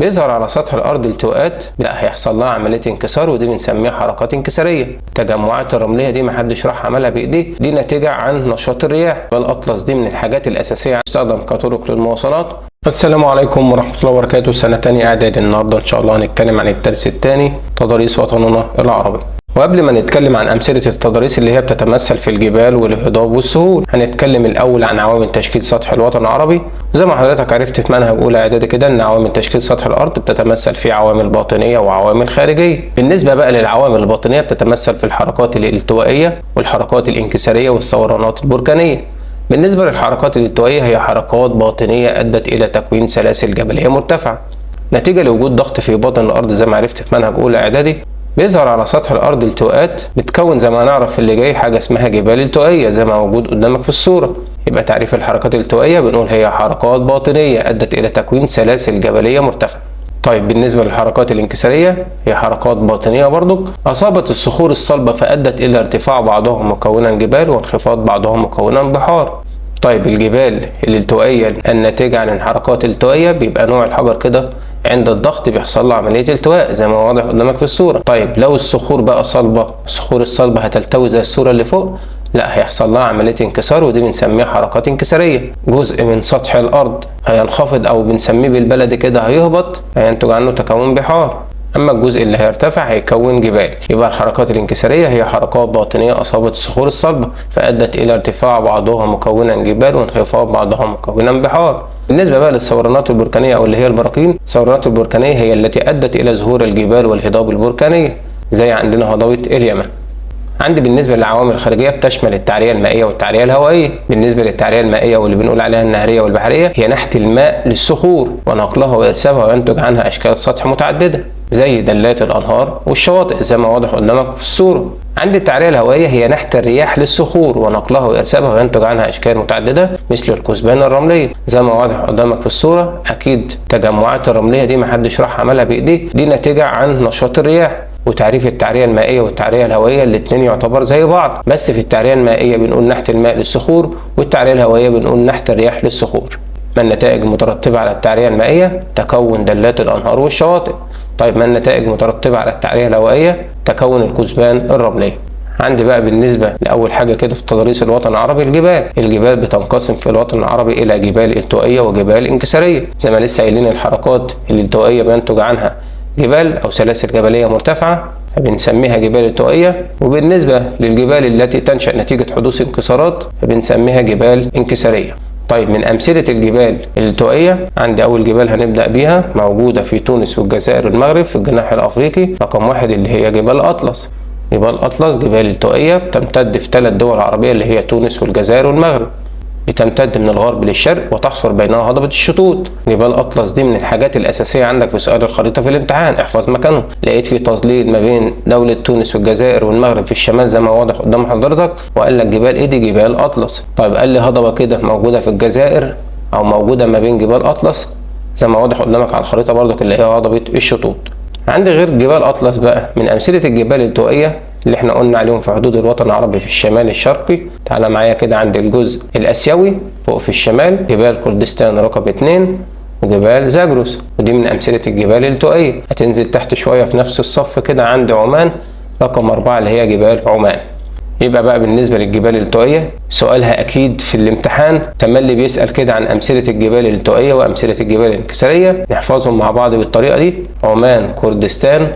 بيظهر على سطح الأرض التواءات لا هيحصل لها عملية انكسار، ودي بنسميها حركات انكسارية. التجمعات الرملية دي محدش راح عملها بإيديه، دي ناتجة عن نشاط الرياح. الأطلس دي من الحاجات الأساسية تستخدم كطرق للمواصلات. السلام عليكم ورحمة الله وبركاته. سنة تانية إعدادي. النهاردة إن شاء الله هنتكلم عن الدرس الثاني، تضاريس وطننا العربي. وقبل ما نتكلم عن أمثلة التضاريس اللي هي بتتمثل في الجبال والهضاب والسهول، هنتكلم الأول عن عوامل تشكيل سطح الوطن العربي. زي ما حضرتك عرفت في منهج أولى إعدادي كده إن عوامل تشكيل سطح الأرض بتتمثل في عوامل باطنية وعوامل خارجية. بالنسبة بقى للعوامل الباطنية بتتمثل في الحركات الالتوائية والحركات الانكسارية والثورانات البركانية. بالنسبة للحركات الالتوائية هي حركات باطنية أدت إلى تكوين سلاسل جبلية مرتفعة نتيجة لوجود ضغط في باطن الأرض. زي ما عرفت في منهج أولى إعدادي بيظهر على سطح الأرض التواءات بتكون زي ما هنعرف في اللي جاي حاجة اسمها جبال التوائية زي ما موجود قدامك في الصورة. يبقى تعريف الحركات الالتوائية بنقول هي حركات باطنية أدت إلى تكوين سلاسل جبلية مرتفعة. طيب بالنسبة للحركات الانكسارية هي حركات باطنية برضك أصابت الصخور الصلبة فأدت إلى ارتفاع بعضهم مكونا جبال وانخفاض بعضهم مكونا بحار. طيب الجبال الالتوائية الناتجة عن الحركات الالتوائية بيبقى نوع الحجر كده عند الضغط بيحصل له عملية التواء زي ما واضح قدامك في الصورة. طيب لو الصخور بقى صلبة، الصخور الصلبة هتلتوي زي الصورة اللي فوق؟ لا، هيحصل لها عملية انكسار ودي بنسميها حركات انكسارية. جزء من سطح الأرض هينخفض أو بنسميه بالبلدي كده هيهبط، هينتج عنه تكون بحار. أما الجزء اللي هيرتفع هيكون جبال. يبقى الحركات الانكسارية هي حركات باطنية أصابت الصخور الصلبة فأدت إلى ارتفاع بعضها مكونا جبال وانخفاض بعضها مكونا بحار. بالنسبة بقى للثورانات البركانية أو اللي هي البراكين، الثورانات البركانية هي التي أدت إلى ظهور الجبال والهضاب البركانية زي عندنا هضبة اليمن. عندي بالنسبة للعوامل الخارجية بتشمل التعرية المائية والتعرية الهوائية. بالنسبة للتعرية المائية واللي بنقول عليها النهرية والبحرية هي نحت الماء للصخور ونقلها وإرسالها وينتج عنها أشكال سطح متعددة زي دلات الأنهار والشواطئ زي ما واضح قدامك في الصورة. عندي التعرية الهوائية هي نحت الرياح للصخور ونقلها وإرسالها وينتج عنها أشكال متعددة مثل الكثبان الرملية زي ما واضح قدامك في الصورة. أكيد التجمعات الرملية دي محدش راح عملها بإيديه، دي ناتجة عن نشاط الرياح. وتعريف التعرية المائية والتعرية الهوائية الاتنين يعتبر زي بعض، بس في التعرية المائية بنقول نحت الماء للصخور والتعرية الهوائية بنقول نحت الرياح للصخور. ما النتائج المترتبة على التعرية المائية؟ تكون دلات الأنهار والشواطئ. طيب ما النتائج المترتبة على التعرية الهوائية؟ تكون الكثبان الرملية. عندي بقى بالنسبة لأول حاجة كده في تضاريس الوطن العربي الجبال بتنقسم في الوطن العربي إلى جبال التوائية وجبال انكسارية. زي ما لسه قايلين الحركات الالتوائية بينتج عنها جبال أو سلاسل جبلية مرتفعة فبنسميها جبال التوائية، وبالنسبة للجبال التي تنشأ نتيجة حدوث انكسارات فبنسميها جبال انكسارية. طيب من أمثلة الجبال التوائية عندي أول جبال هنبدأ بيها موجودة في تونس والجزائر والمغرب في الجناح الأفريقي. رقم واحد اللي هي جبال أطلس. جبال أطلس جبال التوائية بتمتد في 3 دول عربية اللي هي تونس والجزائر والمغرب، بتمتد من الغرب للشرق وتحصر بينها هضبة الشطوط. جبال أطلس دي من الحاجات الأساسية عندك في سؤال الخريطة في الامتحان، احفظ مكانهم. لقيت في تظليل ما بين دولة تونس والجزائر والمغرب في الشمال زي ما واضح قدام حضرتك، وقال لك جبال ايه دي؟ جبال أطلس. طيب قال لي هضبة كده موجودة في الجزائر أو موجودة ما بين جبال أطلس زي ما واضح قدامك على الخريطة برضك اللي هي هضبة الشطوط. عندي غير جبال أطلس بقى من أمثلة الجبال التوائية اللي احنا قلنا عليهم في حدود الوطن العربي في الشمال الشرقي. تعالى معايا كده عند الجزء الآسيوي فوق في الشمال جبال كردستان رقم 2 وجبال زاجروس، ودي من أمثلة الجبال التوائية. هتنزل تحت شوية في نفس الصف كده عند عمان رقم 4 اللي هي جبال عمان. يبقى بقى بالنسبة للجبال التوائية سؤالها أكيد في الامتحان تملي بيسأل كده عن أمثلة الجبال التوائية وأمثلة الجبال الانكسارية. نحفظهم مع بعض بالطريقة دي: عمان كردستان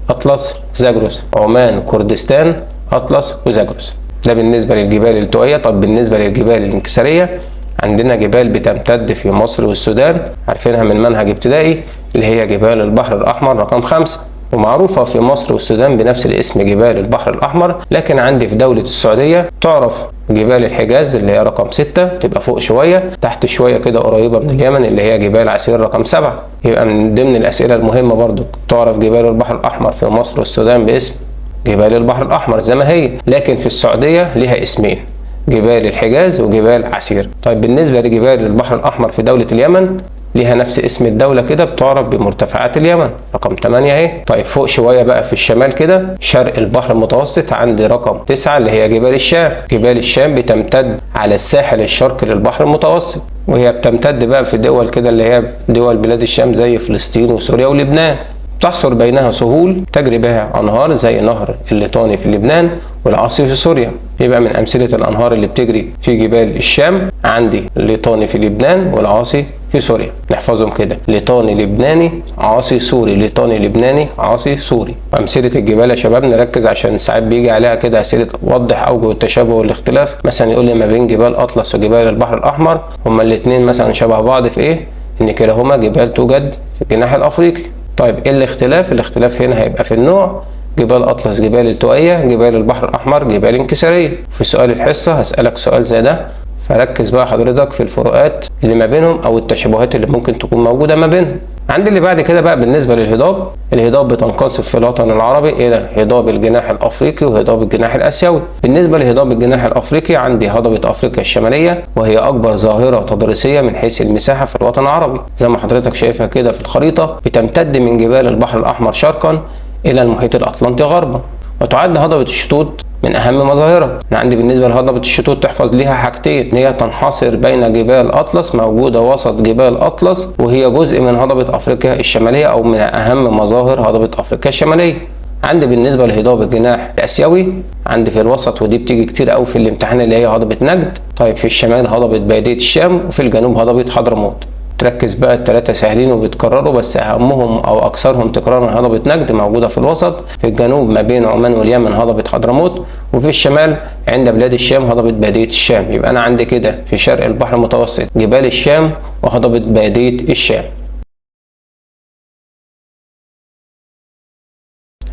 أطلس زاجروس، عمان كردستان أطلس وزاجروس. ده بالنسبة للجبال التوائية. طب بالنسبة للجبال الانكسارية عندنا جبال بتمتد في مصر والسودان عارفينها من منهج ابتدائي اللي هي جبال البحر الأحمر رقم 5، ومعروفة في مصر والسودان بنفس الاسم جبال البحر الأحمر. لكن عندي في دولة السعودية تعرف جبال الحجاز اللي هي رقم 6، تبقى فوق شوية تحت شوية كده قريبة من اليمن اللي هي جبال عسير رقم 7. يبقى من ضمن الأسئلة المهمة برضو تعرف جبال البحر الأحمر في مصر والسودان باسم جبال البحر الأحمر زي ما هي، لكن في السعودية لها اسمين: جبال الحجاز وجبال عسير. طيب بالنسبة لجبال البحر الأحمر في دولة اليمن ليها نفس اسم الدولة كده، بتعرف بمرتفعات اليمن. رقم 8 اهي. طيب فوق شوية بقى في الشمال كده شرق البحر المتوسط عندي رقم 9 اللي هي جبال الشام. جبال الشام بتمتد على الساحل الشرقي للبحر المتوسط، وهي بتمتد بقى في دول كده اللي هي دول بلاد الشام زي فلسطين وسوريا ولبنان. تحصر بينها سهول تجري بها أنهار زي نهر الليطاني في لبنان والعاصي في سوريا. يبقى من أمثلة الأنهار اللي بتجري في جبال الشام عندي الليطاني في لبنان والعاصي في سوريا. نحفظهم كده: ليطاني لبناني عاصي سوري، ليطاني لبناني عاصي سوري. أمثلة الجبال يا شباب نركز عشان ساعات بيجي عليها كده أسئلة وضح أوجه التشابه والاختلاف. مثلا يقول لي ما بين جبال أطلس وجبال البحر الأحمر هما الاتنين مثلا شبه بعض في إيه؟ إن كلاهما جبال توجد في الجناح الأفريقي. طيب ايه الاختلاف؟ الاختلاف هنا هيبقى في النوع. جبال اطلس جبال التوائية، جبال البحر الاحمر جبال انكسارية. في سؤال الحصة هسألك سؤال زي ده، فركز بقى حضرتك في الفروقات اللي ما بينهم او التشابهات اللي ممكن تكون موجودة ما بينهم. عندي اللي بعد كده بقى بالنسبة للهضاب. الهضاب بتنقسم في الوطن العربي الى هضاب الجناح الافريقي وهضاب الجناح الاسيوي. بالنسبة لهضاب الجناح الافريقي عندي هضبة افريقيا الشمالية، وهي اكبر ظاهرة تضاريسية من حيث المساحة في الوطن العربي. زي ما حضرتك شايفها كده في الخريطة، بتمتد من جبال البحر الاحمر شرقا الى المحيط الاطلنطي غربا. وتعد هضبة الشطوط من اهم مظاهرها. انا عندي بالنسبه لهضبه الشطوط تحفظ ليها حاجتين، ان هي تنحصر بين جبال اطلس، موجوده وسط جبال اطلس، وهي جزء من هضبه افريقيا الشماليه او من اهم مظاهر هضبه افريقيا الشماليه. عندي بالنسبه لهضاب الجناح الاسيوي عندي في الوسط، ودي بتيجي كتير قوي في الامتحان، اللي هي هضبه نجد. طيب في الشمال هضبه باديه الشام، وفي الجنوب هضبه حضرموت. تركز بقى الثلاثة سهلين وبيتكرروا، بس أهمهم أو أكثرهم تكرارا هضبة نجد موجودة في الوسط. في الجنوب ما بين عمان واليمن هضبة حضرموت، وفي الشمال عند بلاد الشام هضبة بادية الشام. يبقى أنا عندي كده في شرق البحر المتوسط جبال الشام وهضبة بادية الشام.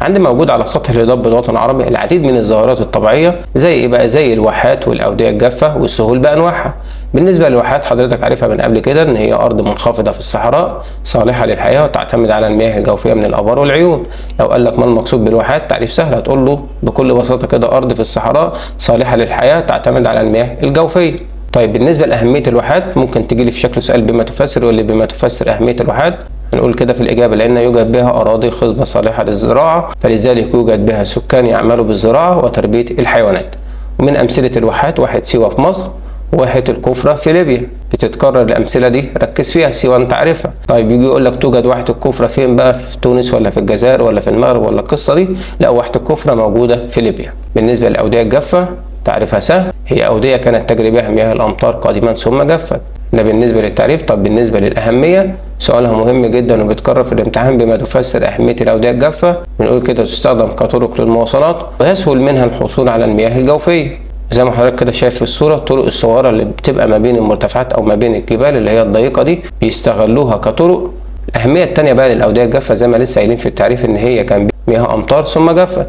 عندي موجود على سطح الهضاب بالوطن العربي العديد من الظاهرات الطبيعيه، زي ايه بقى؟ زي الواحات والاوديه الجافه والسهول بانواعها. بالنسبه للواحات حضرتك عارفها من قبل كده، ان هي ارض منخفضه في الصحراء صالحه للحياه وتعتمد على المياه الجوفيه من الابار والعيون. لو قال لك ما المقصود بالواحات تعريف سهل، هتقول له بكل بساطه كده ارض في الصحراء صالحه للحياه تعتمد على المياه الجوفيه. طيب بالنسبه لاهميه الواحات ممكن تيجي لي في شكل سؤال بما تفسر، واللي بما تفسر اهميه الواحات هنقول كده في الإجابة: لأن يوجد بها أراضي خصبة صالحة للزراعة، فلذلك يوجد بها سكان يعملوا بالزراعة وتربية الحيوانات. ومن أمثلة الواحات واحد سيوة في مصر، وواحة الكفرة في ليبيا. بتتكرر الأمثلة دي ركز فيها. سيوة أنت عارفها. طيب يجي يقول لك توجد واحة الكفرة فين بقى؟ في تونس ولا في الجزائر ولا في المغرب ولا القصة دي؟ لا، واحة الكفرة موجودة في ليبيا. بالنسبة للأودية الجافة تعرفها سهل، هي أودية كانت تجري بها مياه الأمطار قديما ثم جفت. ده بالنسبة للتعريف. طب بالنسبة للأهمية سؤالها مهم جدا وبيتكرر في الامتحان: بما تفسر أهمية الأودية الجافة. بنقول كده تستخدم كطرق للمواصلات ويسهل منها الحصول على المياه الجوفية. زي ما حضرتك كده شايف في الصورة، الطرق الصغيرة اللي بتبقى ما بين المرتفعات أو ما بين الجبال اللي هي الضيقة دي بيستغلوها كطرق. الأهمية التانية بقى للأودية الجافة زي ما لسه قايلين في التعريف، إن هي كان مياه أمطار ثم جفت،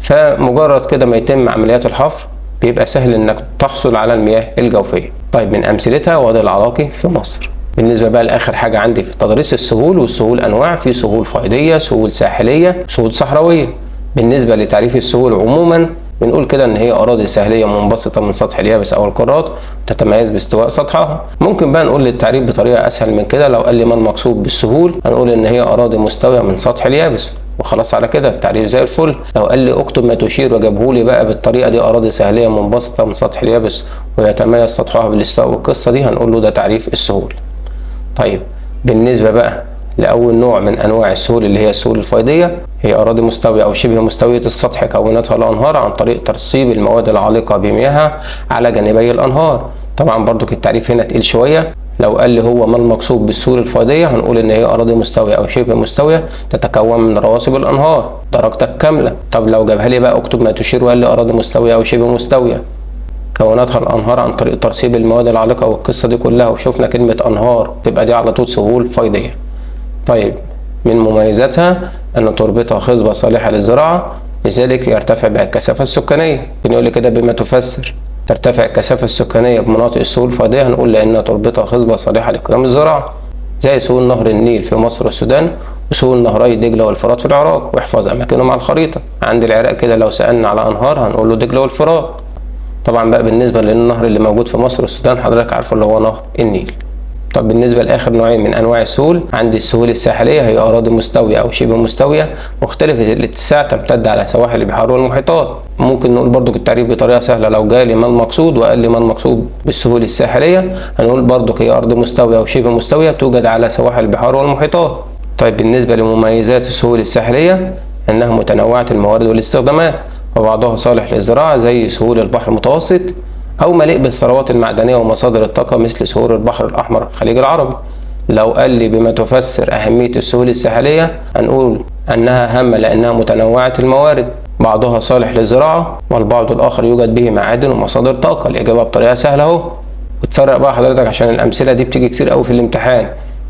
فمجرد كده ما يتم عمليات الحفر بيبقى سهل انك تحصل على المياه الجوفيه. طيب من امثلتها وادي العراقي في مصر. بالنسبه بقى لاخر حاجه عندي في التضاريس السهول، والسهول انواع: في سهول فيضيه، سهول ساحليه، سهول صحراويه. بالنسبه لتعريف السهول عموما بنقول كده ان هي اراضي ساحليه منبسطه من سطح اليابس او القارات تتميز باستواء سطحها. ممكن بقى نقول للتعريف بطريقه اسهل من كده. لو قال لي ما المقصود بالسهول هنقول ان هي اراضي مستويه من سطح اليابس، وخلاص على كده التعريف زي الفل. لو قال لي اكتب ما تشير وجابه لي بقى بالطريقه دي: اراضي ساحليه منبسطه من سطح اليابس ويتميز سطحها بالاستواء والقصه دي، هنقول له ده تعريف السهول. طيب بالنسبه بقى لاول نوع من انواع السهول اللي هي السهول الفيضيه، هي اراضي مستويه او شبه مستويه السطح كونتها الانهار عن طريق ترسيب المواد العالقه بمياهها على جانبي الانهار. طبعا برضو التعريف هنا تقيل شويه. لو قال لي هو ما المقصود بالسهول الفيضيه هنقول ان هي اراضي مستويه او شبه مستويه تتكون من رواسب الانهار. درجتك كامله. طب لو جابها لي بقى اكتب ما تشير وقال لي اراضي مستويه او شبه مستويه كونتها الانهار عن طريق ترسيب المواد العالقه والقصه دي كلها، وشفنا كلمه انهار تبقى دي على طول سهول فيضيه. طيب من مميزاتها ان تربتها خصبه صالحه للزراعه، لذلك يرتفع بها الكثافه السكانيه. بنقول كده بما تفسر ترتفع الكثافه السكانيه بمناطق السهول الفيضيه، هنقول لان تربتها خصبه صالحه لقيام الزراعه، زي سهول نهر النيل في مصر والسودان، وسهول نهري دجله والفرات في العراق. واحفظ اماكنهم على الخريطه. عند العراق كده لو سالنا على انهار هنقول له دجله والفرات. طبعا بقى بالنسبه للنهر اللي موجود في مصر والسودان حضرتك عارفه اللي هو نهر النيل. طب بالنسبة لآخر نوعين من أنواع السهول، عندي السهول الساحلية، هي أراضي مستوية أو شبه مستوية مختلفة الاتساع تمتد على سواحل البحار والمحيطات. ممكن نقول برضو التعريف بطريقة سهلة، لو جالي ما المقصود وقال لي ما المقصود بالسهول الساحلية، هنقول برضو هي أرض مستوية أو شبه مستوية توجد على سواحل البحار والمحيطات. طيب بالنسبة لمميزات السهول الساحلية، إنها متنوعة الموارد والاستخدامات، وبعضها صالح للزراعة زي سهول البحر المتوسط، أو مليء بالثروات المعدنية ومصادر الطاقة مثل سهول البحر الأحمر الخليج العربي. لو قال لي بما تفسر أهمية السهول الساحلية، هنقول أنها هامة لأنها متنوعة الموارد، بعضها صالح للزراعة والبعض الآخر يوجد به معادن ومصادر طاقة. الإجابة بطريقة سهلة أهو. وتفرق بقى حضرتك عشان الأمثلة دي بتيجي كتير أوي في الامتحان،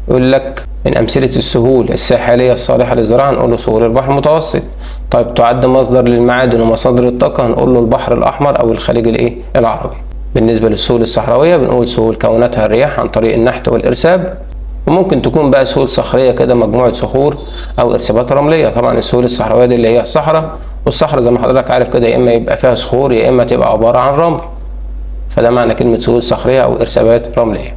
يقول لك من أمثلة السهول الساحلية الصالحة للزراعة نقول له سهول البحر المتوسط. طيب تعد مصدر للمعادن ومصادر الطاقة، هنقول له البحر الأحمر أو الخليج العربي. بالنسبة للسهول الصحراوية بنقول سهول كونتها الرياح عن طريق النحت والإرساب، وممكن تكون بقى سهول صخرية كده مجموعة صخور أو إرسابات رملية. طبعا السهول الصحراوية دي اللي هي الصحراء، والصحراء زي ما حضرتك عارف كده يا إما يبقى فيها صخور يا إما تبقى عبارة عن رمل، فده معنى كلمة سهول صخرية أو إرسابات رملية.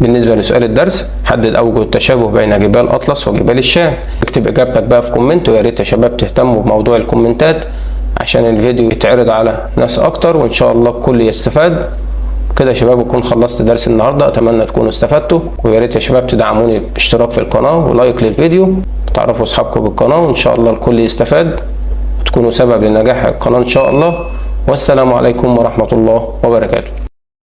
بالنسبة لسؤال الدرس، حدد أوجه التشابه بين جبال أطلس وجبال الشام. اكتب إجابتك بقى في كومنت، ويا ريت يا شباب تهتموا بموضوع الكومنتات عشان الفيديو يتعرض على ناس أكتر وإن شاء الله الكل يستفاد. كده يا شباب أكون خلصت درس النهاردة، أتمنى تكونوا استفدتوا، ويا ريت يا شباب تدعموني باشتراك في القناة ولايك للفيديو، وتعرفوا أصحابكم بالقناة، وإن شاء الله الكل يستفاد وتكونوا سبب لنجاح القناة إن شاء الله. والسلام عليكم ورحمة الله وبركاته.